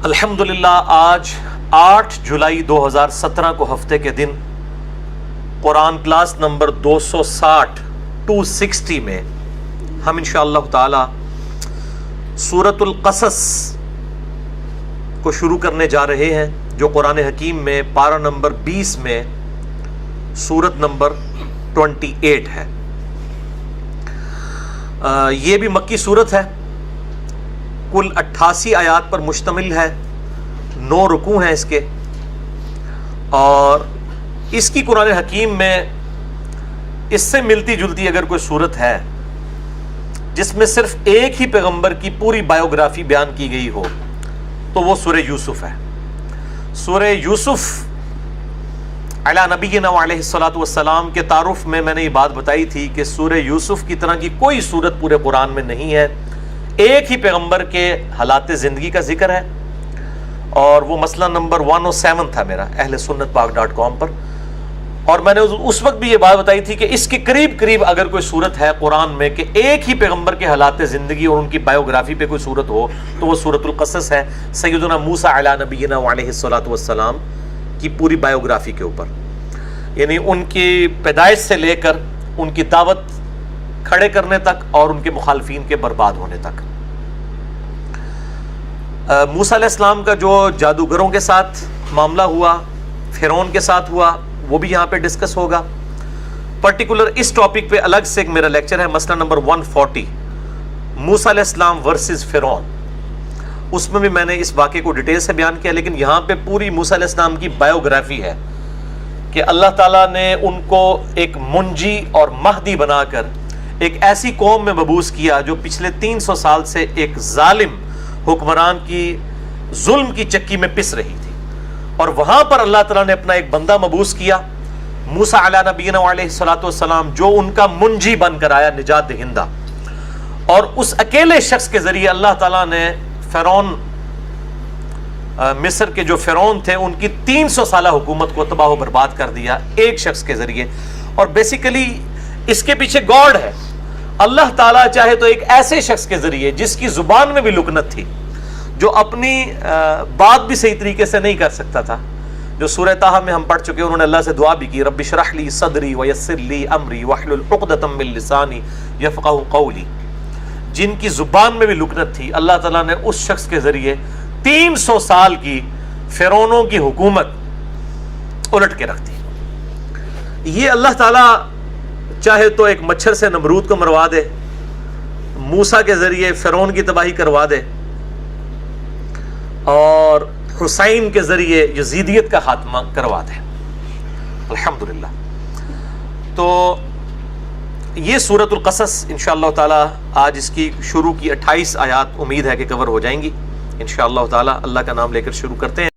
الحمدللہ آج 8 جولائی 2017 کو ہفتے کے دن قرآن کلاس نمبر 260 میں ہم انشاءاللہ تعالی سورۃ القصص کو شروع کرنے جا رہے ہیں، جو قرآن حکیم میں پارہ نمبر 20 میں سورت نمبر 28 ہے۔ یہ بھی مکی سورت ہے، کل 88 آیات پر مشتمل ہے، 9 رکوع ہیں اس کے، اور اس کی قرآن حکیم میں اس سے ملتی جلتی اگر کوئی سورت ہے جس میں صرف ایک ہی پیغمبر کی پوری بایوگرافی بیان کی گئی ہو تو وہ سورہ یوسف ہے۔ سورہ یوسف علی نبینا علیہ الصلوۃ والسلام کے تعارف میں نے یہ بات بتائی تھی کہ سورہ یوسف کی طرح کی کوئی سورت پورے قرآن میں نہیں ہے، ایک ہی پیغمبر کے حالات زندگی کا ذکر ہے، اور وہ مسئلہ نمبر 107 تھا میرا اہلسنتپاک.com پر، اور میں نے اس وقت بھی یہ بات بتائی تھی کہ اس کے قریب اگر کوئی صورت ہے قرآن میں کہ ایک ہی پیغمبر کے حالات زندگی اور ان کی بایوگرافی پہ کوئی صورت ہو تو وہ سورۃ القصص ہے، سیدنا موسیٰ علی نبینا علیہ الصلوۃ والسلام کی پوری بایوگرافی کے اوپر، یعنی ان کی پیدائش سے لے کر ان کی دعوت کھڑے کرنے تک اور ان کے مخالفین کے برباد ہونے تک۔ موسیٰ علیہ السلام کا جو جادوگروں کے ساتھ معاملہ ہوا، فرعون کے ساتھ ہوا، وہ بھی یہاں پہ ڈسکس ہوگا۔ پرٹیکولر اس ٹاپک پہ الگ سے ایک میرا لیکچر ہے، مسئلہ نمبر 140 موسیٰ علیہ السلام ورسز فرعون، اس میں بھی میں نے اس واقعے کو ڈیٹیل سے بیان کیا، لیکن یہاں پہ پوری موسیٰ علیہ السلام کی بایوگرافی ہے کہ اللہ تعالیٰ نے ان کو ایک منجی اور مہدی بنا کر ایک ایسی قوم میں مبعوث کیا جو پچھلے 300 سال سے ایک ظالم حکمران کی ظلم کی چکی میں پس رہی تھی، اور وہاں پر اللہ تعالیٰ نے اپنا ایک بندہ مبعوث کیا، موسیٰ علی نبینا علیہ الصلوۃ والسلام، جو ان کا منجی بن کر آیا، نجات دہندہ، اور اس اکیلے شخص کے ذریعے اللہ تعالیٰ نے فرعون مصر کے جو فرعون تھے ان کی 300 سالہ حکومت کو تباہ و برباد کر دیا ایک شخص کے ذریعے۔ اور بیسیکلی اس کے پیچھے گاڈ ہے، اللہ تعالیٰ چاہے تو ایک ایسے شخص کے ذریعے جس کی زبان میں بھی لکنت تھی، جو اپنی بات بھی صحیح طریقے سے نہیں کر سکتا تھا، جو سورہ طٰہٰ میں ہم پڑھ چکے، انہوں نے اللہ سے دعا بھی کی، رب اشرح لی صدری ویسر لی امری واحلل عقدۃ من لسانی یفقہوا قولی، جن کی زبان میں بھی لکنت تھی، اللہ تعالیٰ نے اس شخص کے ذریعے 300 سال کی فرعونوں کی حکومت الٹ کے رکھ دی۔ یہ اللہ تعالیٰ چاہے تو ایک مچھر سے نمرود کو مروا دے، موسیٰ کے ذریعے فرعون کی تباہی کروا دے، اور حسین کے ذریعے یزیدیت کا خاتمہ کروا دے، الحمدللہ۔ تو یہ سورۃ القصص انشاءاللہ تعالی آج اس کی شروع کی 28 آیات امید ہے کہ کور ہو جائیں گی انشاءاللہ تعالی۔ اللہ کا نام لے کر شروع کرتے ہیں۔